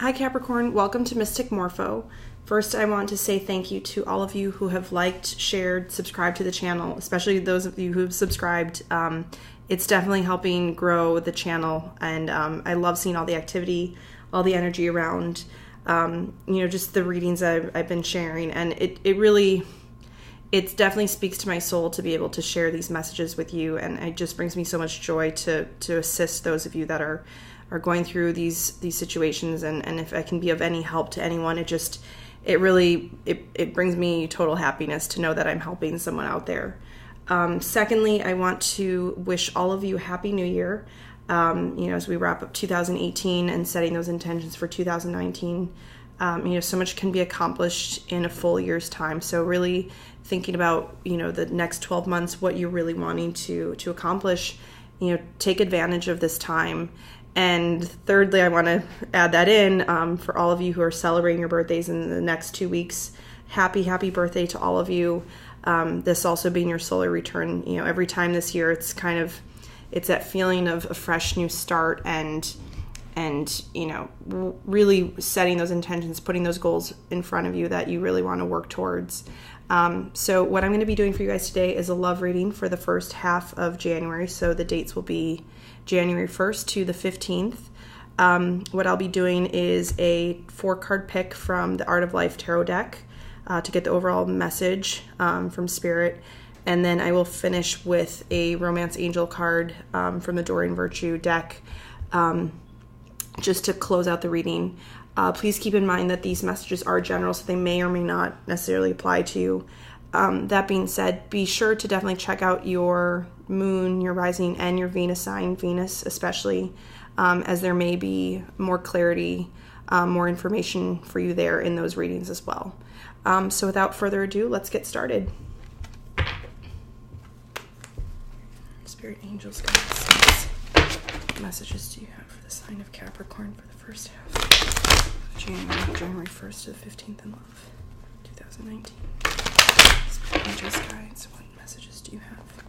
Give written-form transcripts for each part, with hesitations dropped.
Hi Capricorn, welcome to Mystic Morpho. First, I want to say thank you to all of you who have liked, shared, subscribed to the channel, especially those of you who've subscribed. It's definitely helping grow the channel, and I love seeing all the activity, all the energy around, just the readings I've been sharing, and it definitely speaks to my soul to be able to share these messages with you, and it just brings me so much joy to assist those of you that are going through these situations, and if I can be of any help to anyone, it brings me total happiness to know that I'm helping someone out there. Secondly, I want to wish all of you a happy new year. As we wrap up 2018 and setting those intentions for 2019, so much can be accomplished in a full year's time. So really thinking about, the next 12 months, what you're really wanting to accomplish, take advantage of this time. And thirdly, I want to add that in for all of you who are celebrating your birthdays in the next 2 weeks. Happy birthday to all of you. This also being your solar return. Every time this year, it's that feeling of a fresh new start and really setting those intentions, putting those goals in front of you that you really want to work towards. So what I'm going to be doing for you guys today is a love reading for the first half of January. So the dates will be January 1st to the 15th. What I'll be doing is a 4-card pick from the Art of Life Tarot deck to get the overall message from Spirit. And then I will finish with a Romance Angel card from the Doreen Virtue deck just to close out the reading. Please keep in mind that these messages are general, so they may or may not necessarily apply to you. That being said, be sure to definitely check out your moon, your rising, and your Venus sign, Venus especially, as there may be more clarity, more information for you there in those readings as well. So without further ado, let's get started. Spirit angels, guides, what messages do you have for the sign of Capricorn for the first half of January 1st to the 15th in love, 2019? Spirit angels, guides, what messages do you have for the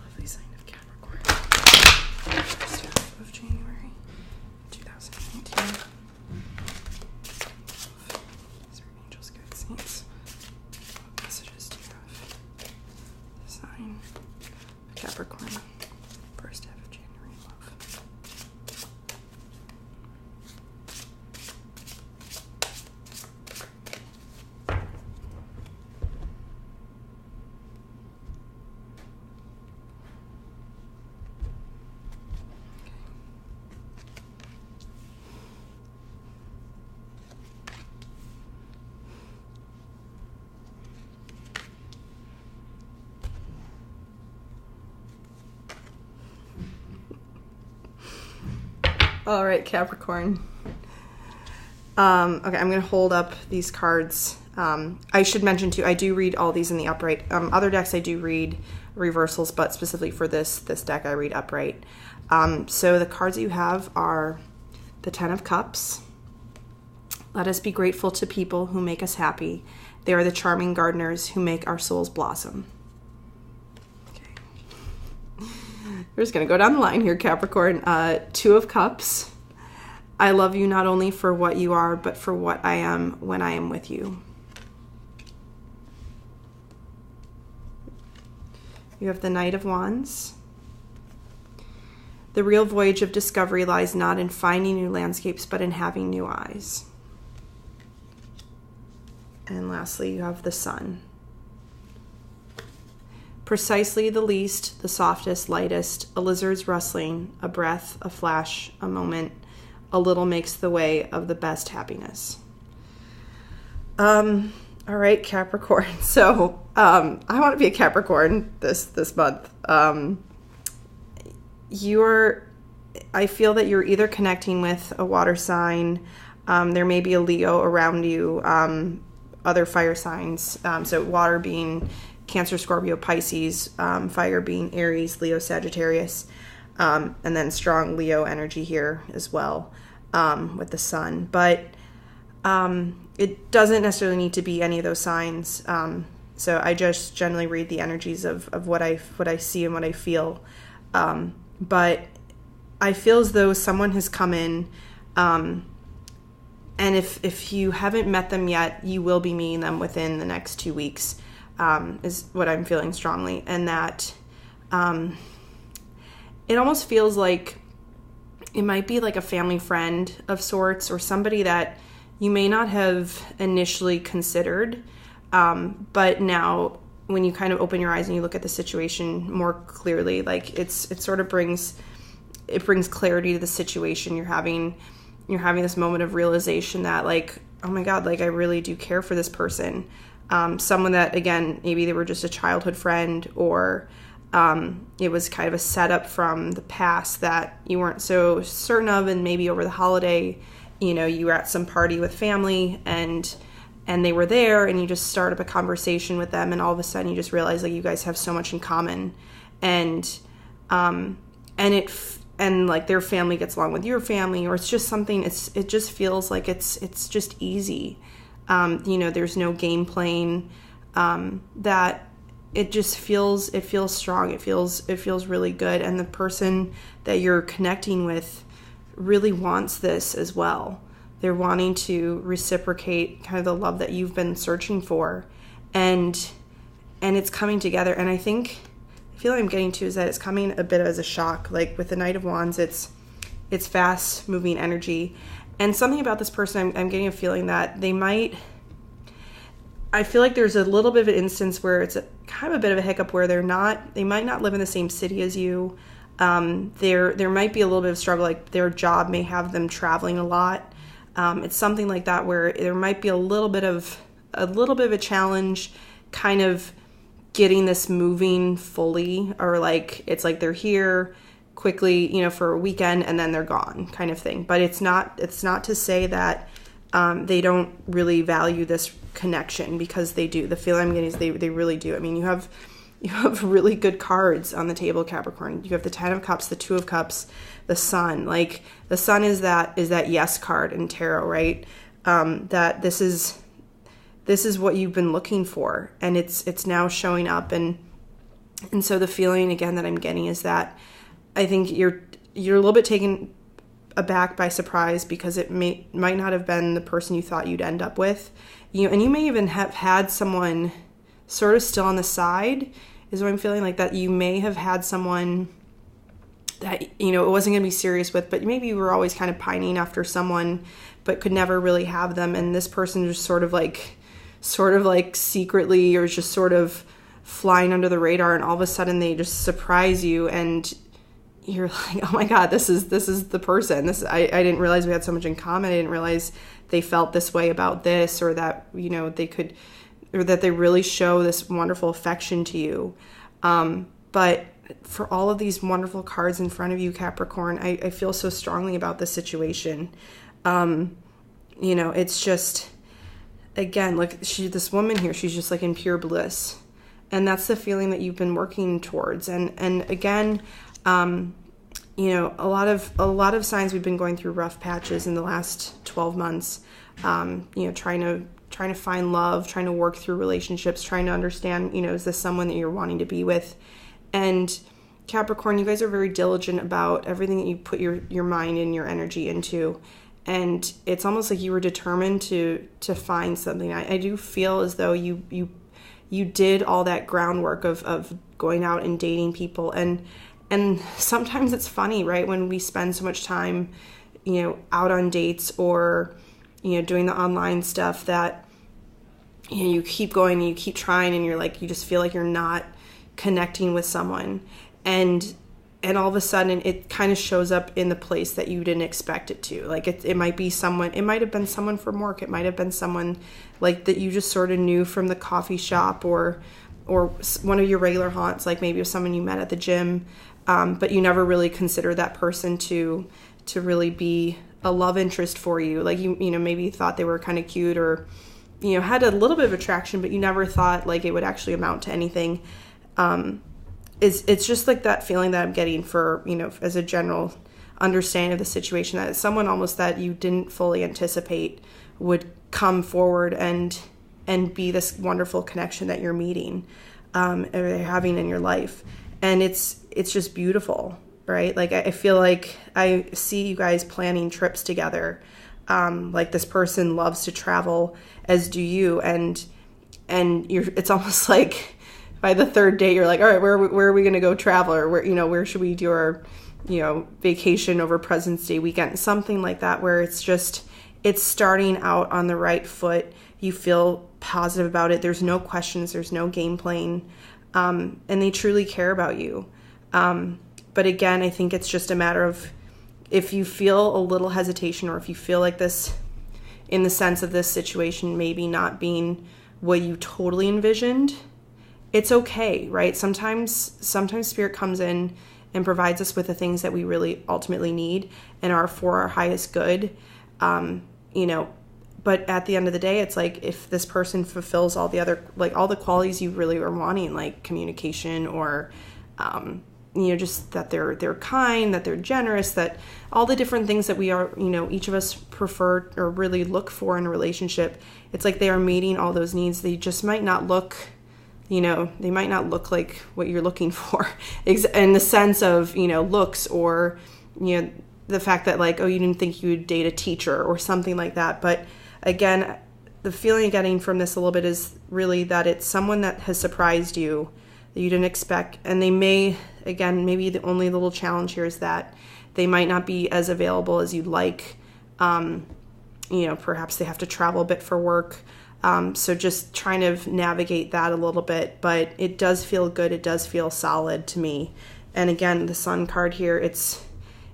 lovely sign of Capricorn for the first half of January 2019? Spirit angels, guides, saints, what messages do you have for the sign of Capricorn? First half of January in love. All right, Capricorn. Okay, I'm going to hold up these cards. I should mention, too, I do read all these in the upright. Other decks I do read reversals, but specifically for this deck I read upright. So the cards that you have are the 10 of Cups. Let us be grateful to people who make us happy. They are the charming gardeners who make our souls blossom. We're just going to go down the line here, Capricorn. 2 of Cups. I love you not only for what you are, but for what I am when I am with you. You have the Knight of Wands. The real voyage of discovery lies not in finding new landscapes, but in having new eyes. And lastly, you have the Sun. Precisely the least, the softest, lightest, a lizard's rustling, a breath, a flash, a moment, a little makes the way of the best happiness. All right, Capricorn. So, I want to be a Capricorn this month. I feel that you're either connecting with a water sign, there may be a Leo around you, other fire signs, so water being Cancer, Scorpio, Pisces, fire being Aries, Leo, Sagittarius, and then strong Leo energy here as well with the Sun. But it doesn't necessarily need to be any of those signs. So I just generally read the energies of what I see and what I feel. But I feel as though someone has come in and if you haven't met them yet, you will be meeting them within the next 2 weeks, is what I'm feeling strongly. And that it almost feels like it might be like a family friend of sorts, or somebody that you may not have initially considered, but now when you kind of open your eyes and you look at the situation more clearly, like it sort of brings clarity to the situation. You're having this moment of realization that, like, oh my God, like I really do care for this person. Someone that, again, maybe they were just a childhood friend, or it was kind of a setup from the past that you weren't so certain of, and maybe over the holiday, you were at some party with family and they were there, and you just start up a conversation with them, and all of a sudden you just realize like you guys have so much in common, and like their family gets along with your family, or it's just something, it just feels like it's just easy. There's no game playing, that it just feels strong. It feels really good. And the person that you're connecting with really wants this as well. They're wanting to reciprocate kind of the love that you've been searching for, and it's coming together. And I feel like I'm getting to is that it's coming a bit as a shock. Like with the Knight of Wands, it's fast moving energy, and something about this person, I'm getting a feeling that I feel like there's a little bit of an instance where it's kind of a bit of a hiccup where they might not live in the same city as you. There might be a little bit of struggle, like their job may have them traveling a lot. It's something like that where there might be a little bit of a challenge kind of getting this moving fully, or like it's like they're here quickly, for a weekend and then they're gone kind of thing. But it's not to say that they don't really value this connection, because they do. The feeling I'm getting is they really do. I mean, you have really good cards on the table, Capricorn. You have the 10 of Cups, the 2 of Cups, the Sun. Like the Sun is that yes card in tarot, right? That this is what you've been looking for, and it's now showing up, and so the feeling again that I'm getting is that I think you're a little bit taken aback by surprise, because it might not have been the person you thought you'd end up with, and you may even have had someone sort of still on the side, is what I'm feeling, like that you may have had someone that it wasn't going to be serious with, but maybe you were always kind of pining after someone but could never really have them, and this person just sort of like secretly, or just sort of flying under the radar, and all of a sudden they just surprise you, and you're like, oh my God, this is the person. I didn't realize we had so much in common. I didn't realize they felt this way about this, or that, they could, or that they really show this wonderful affection to you. But for all of these wonderful cards in front of you, Capricorn, I feel so strongly about this situation. It's just, again, look, this woman here, she's just like in pure bliss. And that's the feeling that you've been working towards. And again, a lot of signs, we've been going through rough patches in the last 12 months, trying to find love, trying to work through relationships, trying to understand, is this someone that you're wanting to be with? And Capricorn, you guys are very diligent about everything that you put your mind and your energy into. And it's almost like you were determined to find something. I do feel as though you did all that groundwork of going out and dating people. And sometimes it's funny, right? When we spend so much time, out on dates, or, doing the online stuff, that, you keep going and you keep trying, and you just feel like you're not connecting with someone. And all of a sudden it kind of shows up in the place that you didn't expect it to. Like it might be someone, it might have been someone from work. It might have been someone like that you just sort of knew from the coffee shop, or one of your regular haunts, like maybe it was someone you met at the gym. But you never really considered that person to really be a love interest for you. Like maybe you thought they were kind of cute, or had a little bit of attraction, but you never thought like it would actually amount to anything. It's just like that feeling that I'm getting for, as a general understanding of the situation, that it's someone almost that you didn't fully anticipate would come forward and be this wonderful connection that you're meeting, or having in your life. And it's just beautiful, right? Like I feel like I see you guys planning trips together. Like this person loves to travel, as do you, and it's almost like by the third day you're like, all right, where are we going to go travel, or where should we do our vacation over President's Day weekend, something like that, where it's starting out on the right foot. You feel positive about it. There's no questions. There's no game playing. And they truly care about you. But again, I think it's just a matter of, if you feel a little hesitation, or if you feel like this, in the sense of this situation maybe not being what you totally envisioned, it's okay, right? Sometimes Spirit comes in and provides us with the things that we really ultimately need and are for our highest good. But at the end of the day, it's like, if this person fulfills all the other, like all the qualities you really are wanting, like communication, or, just that they're kind, that they're generous, that all the different things that we are, each of us prefer or really look for in a relationship, it's like they are meeting all those needs. They just might not look, they might not look like what you're looking for in the sense of, looks, or, the fact that like, oh, you didn't think you would date a teacher or something like that. But again, the feeling I'm getting from this a little bit is really that it's someone that has surprised you, that you didn't expect. And they may, again, maybe the only little challenge here is that they might not be as available as you'd like. Perhaps they have to travel a bit for work. So just trying to navigate that a little bit, but it does feel good. It does feel solid to me. And again, the Sun card here, it's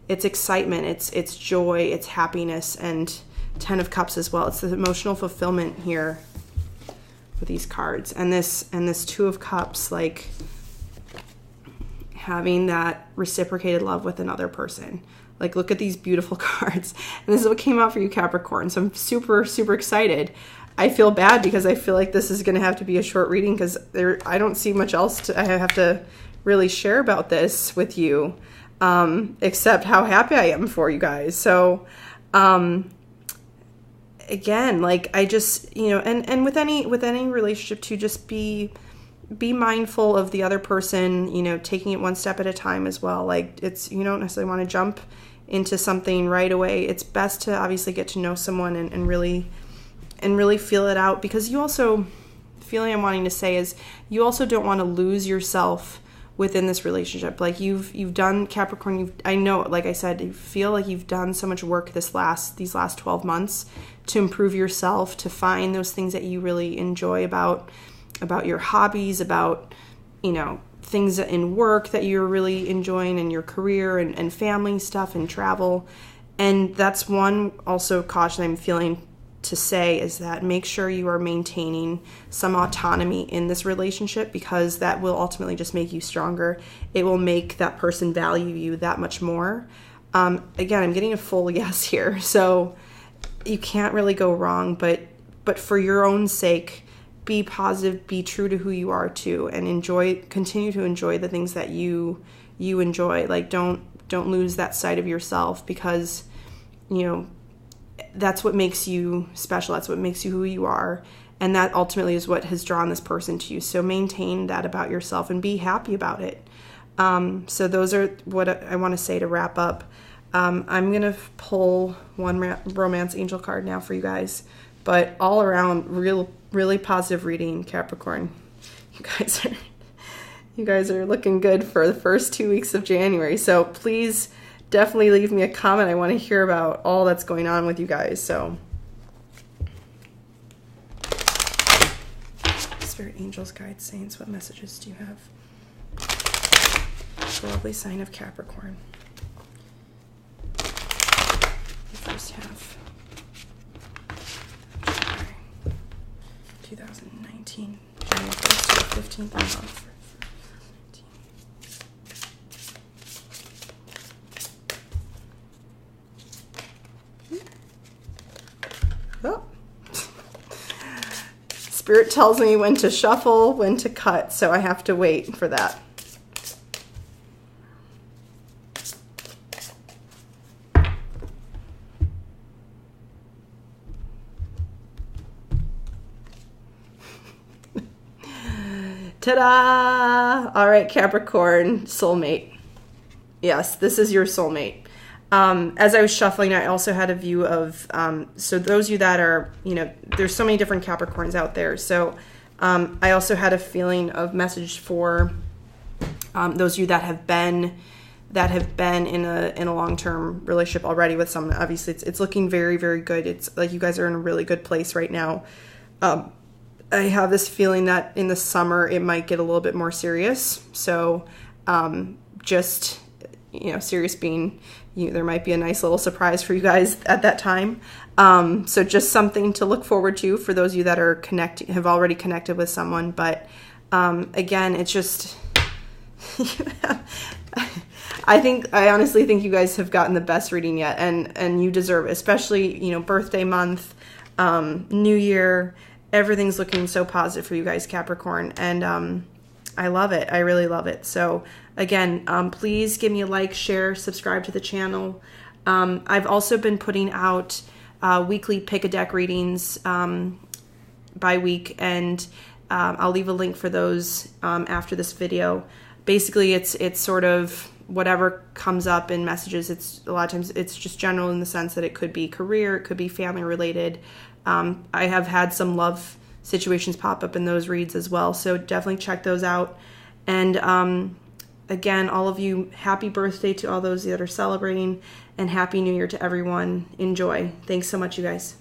excitement, it's joy, it's happiness, and 10 of Cups as well. It's the emotional fulfillment here with these cards, and this 2 of Cups, like having that reciprocated love with another person. Like, look at these beautiful cards, and this is what came out for you, Capricorn. So I'm super, super excited. I feel bad because I feel like this is going to have to be a short reading, because I don't see much else I have to really share about this with you, except how happy I am for you guys. So, again, like, I just, and with any relationship too, just be mindful of the other person, taking it one step at a time as well. Like, you don't necessarily want to jump into something right away. It's best to obviously get to know someone and really feel it out, because you also, the feeling I'm wanting to say is, you also don't want to lose yourself within this relationship. Like, you've done, Capricorn, I know, like I said, you feel like you've done so much work these last 12 months to improve yourself, to find those things that you really enjoy about your hobbies, about, things in work that you're really enjoying in your career, and family stuff and travel. And that's one also caution I'm feeling to say, is that make sure you are maintaining some autonomy in this relationship, because that will ultimately just make you stronger. It will make that person value you that much more. Again, I'm getting a full yes here, so you can't really go wrong, but for your own sake, be positive, be true to who you are too, and continue to enjoy the things that you enjoy. Like, don't lose that side of yourself, because, that's what makes you special. That's what makes you who you are. And that ultimately is what has drawn this person to you. So maintain that about yourself and be happy about it. So those are what I want to say to wrap up. I'm going to pull one romance angel card now for you guys. But all around, really positive reading, Capricorn. You guys are looking good for the first 2 weeks of January. So please definitely leave me a comment. I want to hear about all that's going on with you guys. So, Spirit, angels, guides, saints, what messages do you have for the lovely sign of Capricorn? The first half. January 2019. January 1st to the 15th month. Oh. Spirit tells me when to shuffle, when to cut, so I have to wait for that. Ta-da! All right, Capricorn, soulmate. Yes, this is your soulmate. As I was shuffling, I also had a view of, so those of you that are, there's so many different Capricorns out there. So I also had a feeling of message for those of you that have been in a long-term relationship already with someone. Obviously, it's looking very, very good. It's like you guys are in a really good place right now. I have this feeling that in the summer it might get a little bit more serious. So just, serious being, there might be a nice little surprise for you guys at that time. So just something to look forward to for those of you that are have already connected with someone. But again, it's just, I honestly think you guys have gotten the best reading yet, and you deserve it, especially, birthday month, New Year. Everything's looking so positive for you guys, Capricorn, and I love it. I really love it. So again, please give me a like, share, subscribe to the channel. I've also been putting out weekly pick-a-deck readings by week, and I'll leave a link for those after this video. Basically, it's sort of whatever comes up in messages. It's a lot of times it's just general in the sense that it could be career, it could be family related. I have had some love situations pop up in those reads as well, so definitely check those out. And again, all of you, happy birthday to all those that are celebrating, and happy New Year to everyone. Enjoy. Thanks so much, you guys.